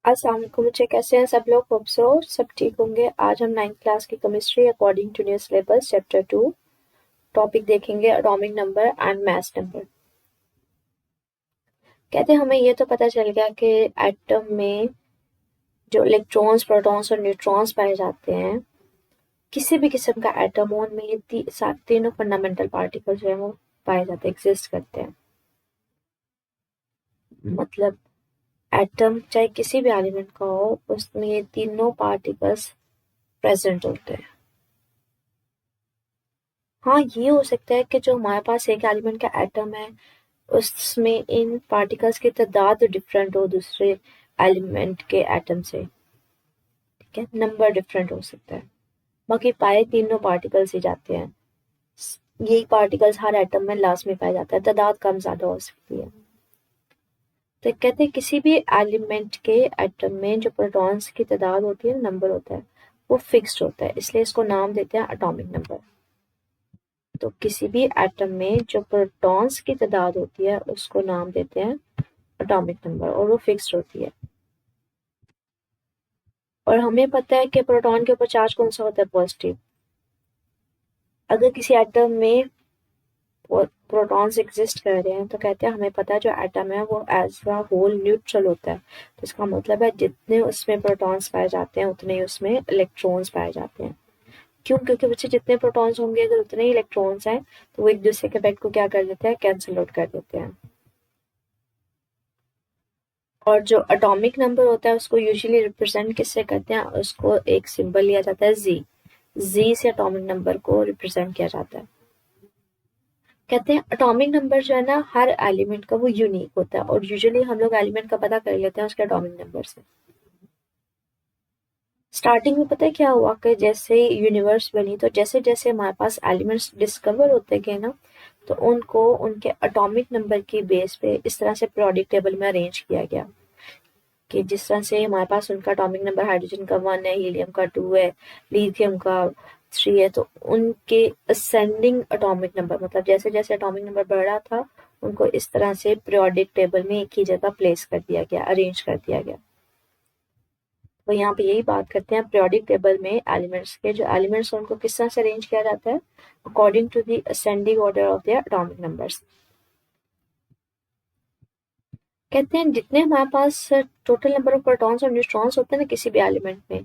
अस्सलाम वालेकुम बच्चे, कैसे हैं सब लोग? होप सो सब ठीक होंगे। आज हम 9th क्लास की chemistry according to new syllabus chapter 2 topic देखेंगे, atomic number and mass number. कहते हैं हमें ये तो पता चल गया कि एटम में जो इलेक्ट्रॉन्स, प्रोटॉन्स और न्यूट्रॉन्स पाए जाते हैं, किसी भी किस्म का एटम हो उनमें ये तीनों फंडामेंटल पार्टिकल जो है वो पाए जाते हैं, एग्जिस्ट करते हैं। मतलब एटम चाहे किसी भी एलिमेंट का हो, उसमें ये तीनों पार्टिकल्स प्रेजेंट होते हैं। हाँ, ये हो सकता है कि जो हमारे पास एक एलिमेंट का एटम है, उसमें इन पार्टिकल्स की तादाद डिफरेंट हो दूसरे एलिमेंट के एटम से। ठीक है, नंबर डिफरेंट हो सकता है, बाकी पाए तीनों पार्टिकल्स ही जाते हैं। यही पार्टिकल्स हर एटम में लास्ट में पाया जाता है, तादाद कम ज्यादा हो सकती है। तो कहते हैं किसी भी एलिमेंट के एटम में जो प्रोटॉन्स की तादाद होती है, नंबर होता है, वो फिक्स्ड होता है, इसलिए इसको नाम देते हैं एटॉमिक नंबर। तो किसी भी एटम में जो प्रोटॉन्स की तादाद होती है उसको नाम देते हैं एटॉमिक नंबर, और वो फिक्स्ड होती है। और हमें पता है कि प्रोटॉन के ऊपर चार्ज कौन सा होता है? पॉजिटिव। अगर किसी एटम में प्रोटॉन्स एग्जिस्ट कर रहे हैं तो कहते हैं हमें पता है जो एटम है वो एज अ होल न्यूट्रल होता है। तो इसका मतलब है जितने उसमें प्रोटॉन्स पाए जाते हैं उतने ही उसमें इलेक्ट्रॉन्स पाए जाते हैं। क्यों? क्योंकि बच्चे जितने प्रोटॉन्स होंगे अगर उतने ही इलेक्ट्रॉन्स हैं तो वो एक दूसरे के इफेक्ट को क्या कर देते हैं? कैंसिल आउट कर देते हैं। और जो एटॉमिक नंबर होता है उसको यूजुअली रिप्रेजेंट किससे करते हैं? उसको एक सिंबल लिया जाता है जी। जी से एटॉमिक नंबर को रिप्रेजेंट किया जाता है। कहते हैं एटॉमिक नंबर जो है ना, हर एलिमेंट का वो यूनिक होता है, और यूजुअली हम लोग एलिमेंट का पता कर लेते हैं उसके एटॉमिक नंबर से। स्टार्टिंग में पता है क्या हुआ कि जैसे यूनिवर्स बनी तो जैसे जैसे हमारे पास एलिमेंट्स डिस्कवर होते गए ना, तो उनको उनके एटॉमिक नंबर की बेस पे इस तरह से पीरियोडिक टेबल में अरेंज किया गया कि जिस तरह से हमारे पास उनका एटॉमिक नंबर हाइड्रोजन का 1 है, हीलियम का 2 है, लिथियम का 3 है, तो उनके असेंडिंग एटॉमिक नंबर, मतलब जैसे जैसे एटॉमिक नंबर बढ़ रहा था उनको इस तरह से पीरियोडिक टेबल में एक ही जगह प्लेस कर दिया गया, अरेंज कर दिया गया। तो यहाँ पे यही बात करते हैं पीरियोडिक टेबल में एलिमेंट्स के, जो एलिमेंट्स उनको किस तरह से अरेंज किया जाता है? According to the ascending order of their atomic numbers. कहते हैं जितने हमारे पास टोटल नंबर ऑफ प्रोटॉन्स और न्यूट्रॉन्स होते हैं ना किसी भी एलिमेंट में,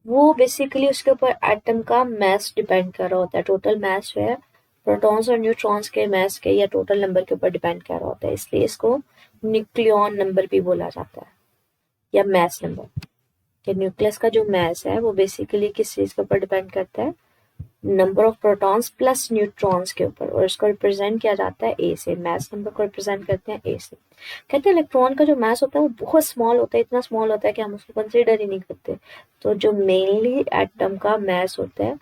वो बेसिकली उसके ऊपर एटम का मास डिपेंड कर रहा होता है। टोटल मास जो है प्रोटॉन्स और न्यूट्रॉन्स के मास के या टोटल नंबर के ऊपर डिपेंड कर रहा होता है, इसलिए इसको न्यूक्लियॉन नंबर भी बोला जाता है, या मास नंबर। कि न्यूक्लियस का जो मास है वो बेसिकली किस चीज के ऊपर डिपेंड करता है? Number of protons plus neutrons के ऊपर, और इसको रिप्रेजेंट किया जाता है ए से। मास नंबर को रिप्रेजेंट करते हैं ए से। कहते हैं इलेक्ट्रॉन का जो मास होता है वो बहुत स्मॉल होता है, इतना स्मॉल होता है कि हम उसको कंसिडर ही नहीं करते। तो जो मेनली एटम का मास होता है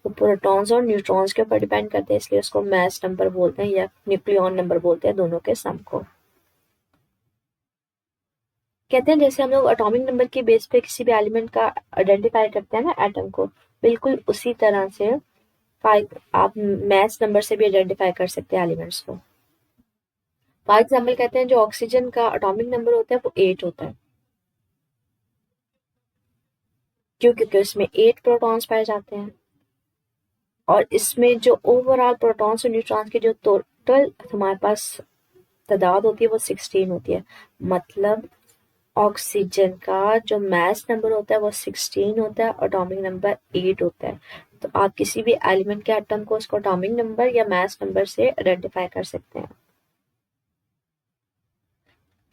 वो प्रोटॉन्स और न्यूट्रॉन्स के ऊपर डिपेंड करते हैं, इसलिए उसको मास नंबर बोलते हैं या न्यूक्लियॉन नंबर बोलते हैं, दोनों के सम को। कहते हैं जैसे हम लोग एटॉमिक नंबर की बेस पे किसी भी एलिमेंट का आइडेंटिफाई करते हैं ना, एटम को, बिल्कुल उसी तरह से आप मैथ्स नंबर से भी आइडेंटिफाई कर सकते हैं एलिमेंट्स को। फॉर एग्जाम्पल कहते हैं जो ऑक्सीजन का एटॉमिक नंबर होता है वो 8 होता है। क्यों? क्योंकि उसमें 8 प्रोटॉन्स पाए जाते हैं, और इसमें जो ओवरऑल प्रोटॉन्स और न्यूट्रॉन्स की जो टोटल हमारे पास तादाद होती है वो 16 होती है। मतलब ऑक्सीजन का जो मास नंबर होता है वो 16 होता है, एटॉमिक नंबर 8 होता है। तो आप किसी भी एलिमेंट के एटम को उसको एटॉमिक नंबर या मास नंबर से आइडेंटिफाई कर सकते हैं।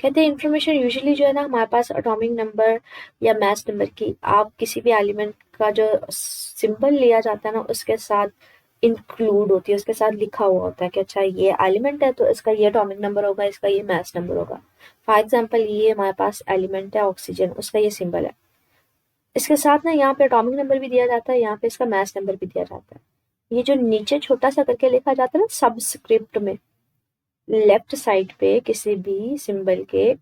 कहते हैं इन्फॉर्मेशन यूजुअली जो है ना हमारे पास एटॉमिक नंबर या मास नंबर की, आप किसी भी एलिमेंट का जो सिंबल लिया जाता है ना उसके साथ इंक्लूड होती है, उसके साथ लिखा हुआ होता है कि अच्छा ये एलिमेंट है तो इसका ये एटॉमिक नंबर होगा, इसका ये मास नंबर होगा। फॉर एग्जाम्पल ये हमारे पास एलिमेंट है ऑक्सीजन, उसका ये सिंबल है। इसके साथ ना यहाँ पे एटॉमिक नंबर भी दिया जाता है, यहाँ पे इसका मास नंबर भी दिया जाता है। ये जो नीचे छोटा सा करके लिखा जाता है ना सबस्क्रिप्ट में, लेफ्ट साइड पे किसी भी सिंबल के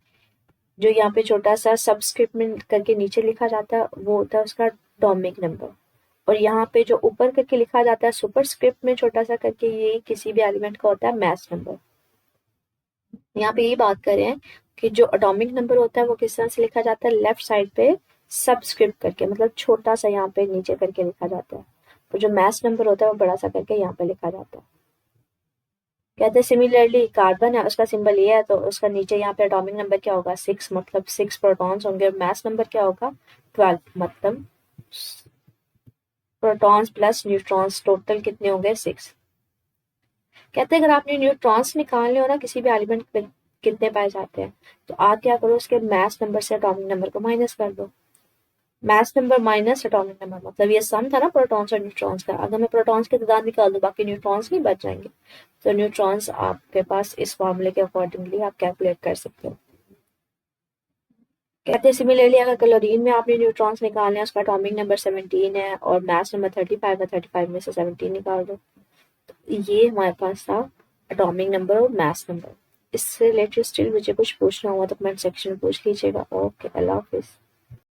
जो यहाँ पे छोटा सा सबस्क्रिप्ट में करके नीचे लिखा जाता है वो होता है उसका एटॉमिक नंबर। और यहाँ पे जो ऊपर करके लिखा जाता है सुपरस्क्रिप्ट में छोटा सा करके, ये किसी भी एलिमेंट का होता है मास नंबर। यहाँ पे ये बात करें कि जो एटॉमिक नंबर होता है वो किस तरह से लिखा जाता है, लेफ्ट साइड पे सबस्क्रिप्ट करके, मतलब छोटा सा यहाँ पे नीचे करके लिखा जाता है, और जो मास नंबर होता है वो बड़ा सा करके यहाँ पे लिखा जाता है। कहते हैं सिमिलरली कार्बन है, उसका सिंबल ये है, तो उसका नीचे यहाँ पे एटॉमिक नंबर क्या होगा, 6, मतलब 6 प्रोटॉन्स होंगे, और मास नंबर क्या होगा, 12, मतलब प्रोटॉन्स प्लस न्यूट्रॉन्स टोटल कितने होंगे, 6। कहते हैं अगर आपने न्यूट्रॉन्स निकालने हो ना किसी भी एलिमेंट में कितने पाए जाते हैं, तो आप क्या करो, उसके मास नंबर से एटॉमिक नंबर को माइनस कर दो। Mass number minus atomic number, मतलब ये सम था ना प्रोटॉन्स और न्यूट्रॉन्स का, अगर मैं प्रोटॉन्स की तादाद निकाल दूं बाकी न्यूट्रॉन्स नहीं बच जाएंगे, तो न्यूट्रॉन्स आपके पास इस फॉर्मूले के अकॉर्डिंगली आप कैलकुलेट कर सकते हो। कहते हैं सिमिलरली अगर क्लोरीन में आपने न्यूट्रॉन्स निकालने हैं, उसका एटॉमिक नंबर 17 है और मास नंबर 35 है, 35 में से 17 निकाल दो, तो ये हमारे पास था एटॉमिक नंबर और मास नंबर। इससे रिलेटेड स्टिल मुझे कुछ पूछना हुआ तो कमेंट सेक्शन में पूछ लीजिएगा। ओके, अल्लाह हाफिज।